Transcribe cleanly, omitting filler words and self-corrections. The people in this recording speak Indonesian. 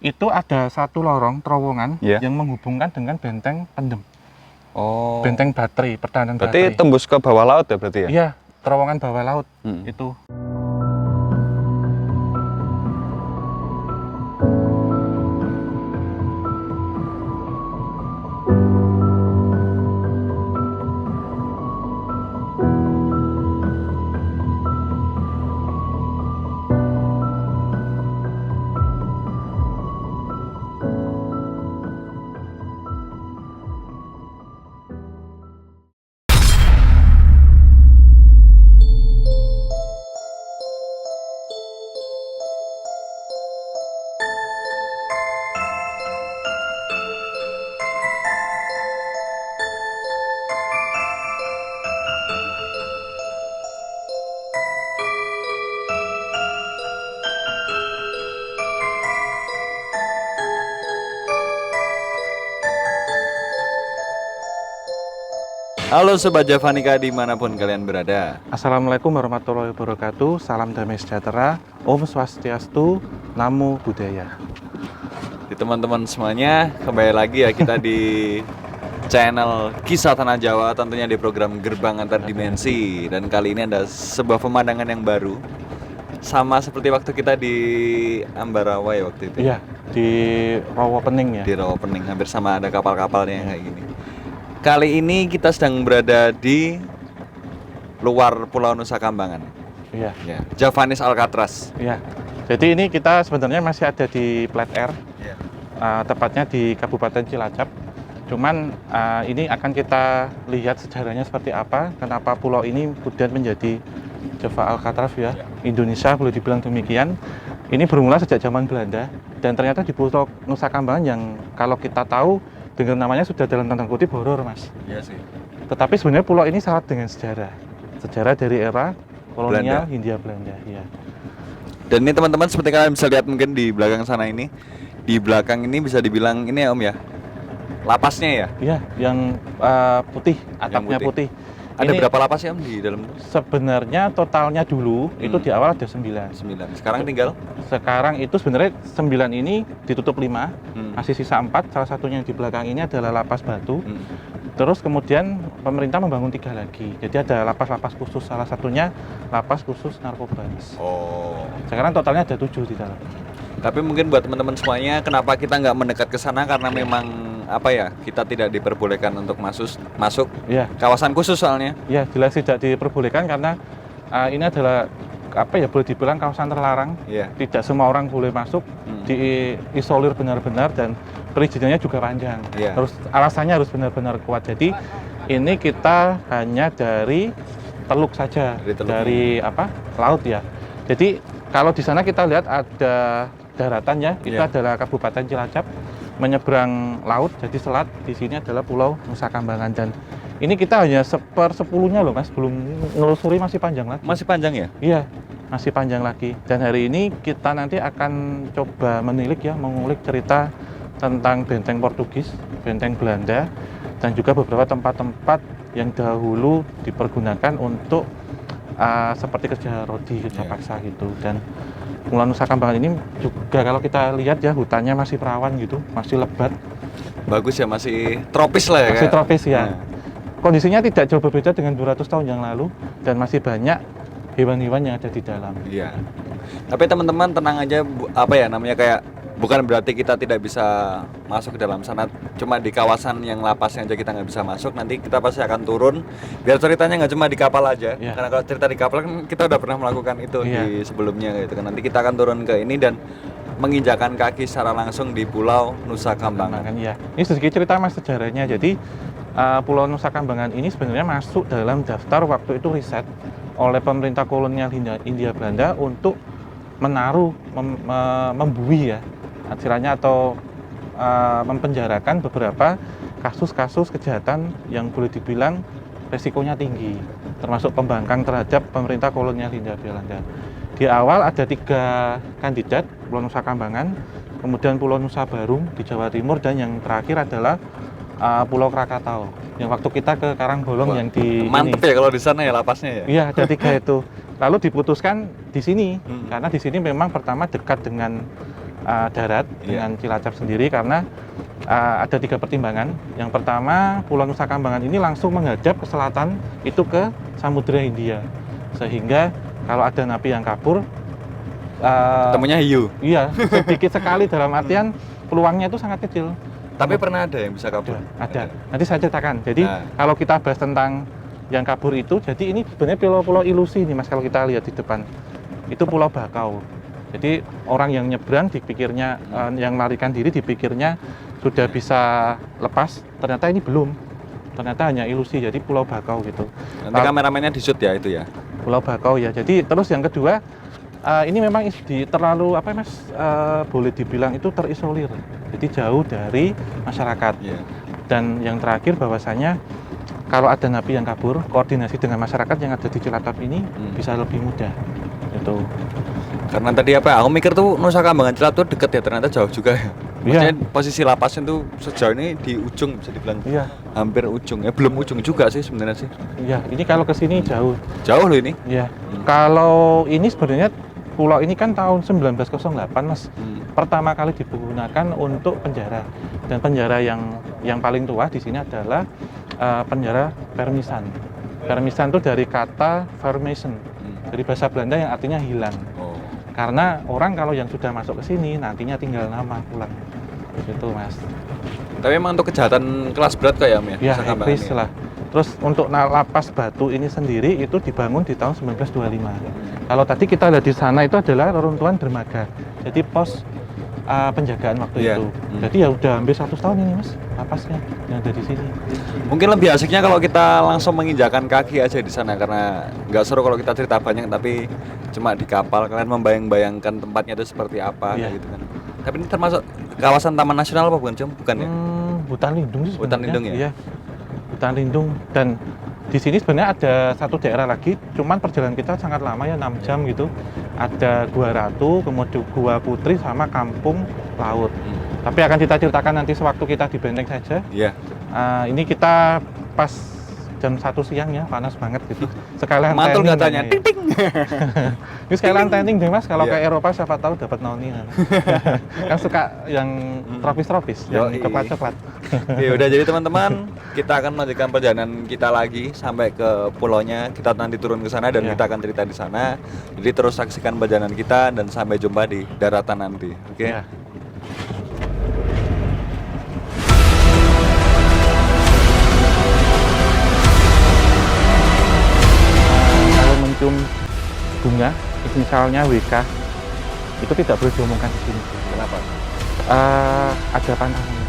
Itu ada satu lorong terowongan Iya. yang menghubungkan dengan benteng pendem, Oh. benteng baterai, pertahanan Berarti baterai. tembus ke bawah laut ya berarti ya? Iya, terowongan bawah laut itu. Halo Sobat Javanika dimanapun kalian berada. Assalamualaikum warahmatullahi wabarakatuh. Salam damai sejahtera. Om Swastiastu. Namo Buddhaya. Di teman-teman semuanya, kembali lagi ya kita di channel Kisah Tanah Jawa, tentunya di program Gerbang Antar Dimensi. Dan kali ini ada sebuah pemandangan yang baru, sama seperti waktu kita di Ambarawa ya waktu itu. Iya, di Rawapening ya. Di Rawapening, hampir sama ada kapal-kapalnya kayak gini. Kali ini kita sedang berada di luar Pulau Nusa Kambangan. Iya. Ya, Javanese Alcatraz. Iya. Jadi ini kita sebenarnya masih ada di Plat Air, Ya. tepatnya di Kabupaten Cilacap. Cuman ini akan kita lihat sejarahnya seperti apa, kenapa pulau ini kemudian menjadi Java Alcatraz ya. Indonesia boleh dibilang demikian. Ini bermula sejak zaman Belanda dan ternyata di Pulau Nusa Kambangan yang kalau kita tahu dengan namanya sudah dalam tanda kutip horor, Mas. Iya sih. Tetapi sebenarnya pulau ini syarat dengan sejarah. Sejarah dari era kolonial Belanda. Hindia Belanda, ya. Dan ini teman-teman seperti kalian bisa lihat mungkin di belakang sana ini. Di belakang ini bisa dibilang ini ya Om ya, lapasnya ya. Iya, yang putih, atapnya putih. Ada Ini berapa lapas ya Om di dalam itu? sebenarnya totalnya dulu itu di awal ada 9. 9. Sekarang tinggal? Sekarang itu sebenarnya 9 ini ditutup 5, masih sisa 4. Salah satunya yang di belakang ini adalah lapas batu. Terus kemudian pemerintah membangun 3 lagi. Jadi ada lapas-lapas khusus, salah satunya lapas khusus narkoba. Oh. Sekarang totalnya ada 7 di dalam. Tapi mungkin buat teman-teman semuanya, kenapa kita nggak mendekat ke sana? Karena memang apa ya, kita tidak diperbolehkan untuk masuk Iya. kawasan khusus soalnya. Ya, jelas tidak diperbolehkan karena ini adalah apa ya, boleh dibilang kawasan terlarang. Iya. Tidak semua orang boleh masuk, diisolir benar-benar dan perizinannya juga panjang. Iya. Terus alasannya harus benar-benar kuat. Jadi ini kita hanya dari Teluk saja, Dari Teluk. dari apa? Laut ya. Jadi kalau di sana kita lihat ada daratan ya, itu Iya. adalah Kabupaten Cilacap menyeberang laut, jadi selat. Di sini adalah Pulau Nusa Kambangan dan ini kita hanya 1/10-nya loh Mas, belum nelusuri, masih panjang lagi. Masih panjang ya? Iya, masih panjang lagi. Dan hari ini kita nanti akan coba menilik ya, mengulik cerita tentang benteng Portugis, benteng Belanda, dan juga beberapa tempat-tempat yang dahulu dipergunakan untuk seperti kerja rodi, kerja paksa gitu. Dan Pulau Nusa Kambangan ini juga kalau kita lihat ya, hutannya masih perawan gitu, masih lebat, Bagus ya, masih tropis lah ya. masih kayak. tropis ya. Nah. Kondisinya tidak jauh berbeda dengan 200 tahun yang lalu dan masih banyak hewan-hewan yang ada di dalam. Iya. Tapi teman-teman tenang aja, apa ya namanya, kayak bukan berarti kita tidak bisa masuk ke dalam sana. Cuma di kawasan yang lapasnya aja kita nggak bisa masuk. Nanti kita pasti akan turun. Biar ceritanya nggak cuma di kapal aja. Iya. Karena kalau cerita di kapal kan kita udah pernah melakukan itu Iya. di sebelumnya gitu kan. Nanti kita akan turun ke ini dan menginjakan kaki secara langsung di Pulau Nusa Kambangan. Kambangan ya. Ini sedikit cerita Mas sejarahnya. Jadi Pulau Nusa Kambangan ini sebenarnya masuk dalam daftar waktu itu riset oleh pemerintah kolonial Hindia Belanda untuk menaruh, membuih ya, istilahnya, atau mempenjarakan beberapa kasus-kasus kejahatan yang boleh dibilang resikonya tinggi, termasuk pembangkang terhadap pemerintah kolonial Hindia Belanda. Di awal ada 3 kandidat, Pulau Nusa Kambangan, kemudian Pulau Nusa Barung di Jawa Timur, dan yang terakhir adalah Pulau Krakatau. Yang waktu kita ke Karangbolong. Wah, yang di mantep ini. ya kalau di sana ya lapasnya ya. Iya, ada 3 itu. Lalu diputuskan di sini karena di sini memang pertama dekat dengan darat Iya. dengan Cilacap sendiri karena ada 3 pertimbangan. Yang pertama, Pulau Nusa Kambangan ini langsung menghadap ke selatan itu ke Samudra Hindia, sehingga kalau ada napi yang kabur, Temennya hiu. iya sedikit sekali dalam artian peluangnya itu sangat kecil. Tapi pernah ada yang bisa kabur? Ada. Nanti saya ceritakan. Jadi Nah. kalau kita bahas tentang yang kabur itu, jadi ini sebenarnya pulau-pulau ilusi nih Mas kalau kita lihat di depan. Itu Pulau Bakau. Jadi orang yang nyebrang dipikirnya yang melarikan diri dipikirnya sudah bisa lepas, ternyata ini belum. Ternyata hanya ilusi. Jadi Pulau Bakau gitu. Nanti kameramennya di shoot ya itu ya. Pulau Bakau ya. Jadi terus yang kedua ini memang terlalu apa Mas boleh dibilang itu terisolir. Jadi jauh dari masyarakat. Iya. Dan yang terakhir bahwasanya kalau ada napi yang kabur, koordinasi dengan masyarakat yang ada di Cilacap ini bisa lebih mudah. Itu. Karena tadi apa? Aku mikir tuh Nusa Kambangan Cilacap tuh deket ya, ternyata jauh juga ya. Maksudnya posisi lapasnya tuh sejauh ini di ujung bisa dibilang. Iya. Hampir ujung. Belum ujung juga sih sebenarnya sih. Iya, ini kalau ke sini jauh. Jauh loh ini. Iya. Kalau ini sebenarnya pulau ini kan tahun 1908 Mas. Pertama kali digunakan untuk penjara. Dan penjara yang paling tua di sini adalah penjara Permisan. Permisan itu dari kata Vermesen, dari bahasa Belanda yang artinya hilang. Oh. Karena orang kalau yang sudah masuk ke sini nantinya tinggal nama pulang. Gitu Mas. Tapi emang untuk kejahatan kelas berat kayak Om ya? Ya, Nusa Kambangan habis ini? lah. Terus untuk lapas Batu ini sendiri itu dibangun di tahun 1925. Kalau tadi kita lihat di sana itu adalah reruntuhan dermaga. Jadi pos penjagaan waktu Iya. itu. Jadi ya udah hampir 100 tahun ini Mas lapasnya yang ada di sini. Mungkin lebih asiknya kalau kita langsung menginjakan kaki aja di sana karena nggak seru kalau kita cerita banyak tapi cuma di kapal kalian membayang-bayangkan tempatnya itu seperti apa Iya. kayak gitu kan. Tapi ini termasuk kawasan taman nasional apa bukan Cem? Bukan ya? Hutan lindung sih Hutan sebenarnya. lindung ya? Iya. Hutan lindung dan di sini sebenarnya ada satu daerah lagi, cuman perjalanan kita sangat lama ya 6 jam gitu. Ada Gua Ratu, kemudian Gua Putri sama Kampung Laut. Tapi akan kita ceritakan nanti sewaktu kita di Benteng saja. Iya. Ini kita pas jam 1 siang ya, panas banget gitu. Sekalian Mantul tanning katanya. ya. Ting ting. Ini sekalian tanning deh Mas, kalau Iya. ke Eropa siapa tahu dapat noni. Kan suka yang tropis-tropis, yang Yoi. coklat-coklat. Ya udah jadi teman-teman, kita akan melanjutkan perjalanan kita lagi sampai ke pulaunya. Kita nanti turun ke sana dan Iya. kita akan cerita di sana. Jadi terus saksikan perjalanan kita dan sampai jumpa di daratan nanti. Oke. Ya. Kalau mencium bunga, misalnya WK, itu tidak boleh diomongkan di sini. Kenapa? Ada pantangannya.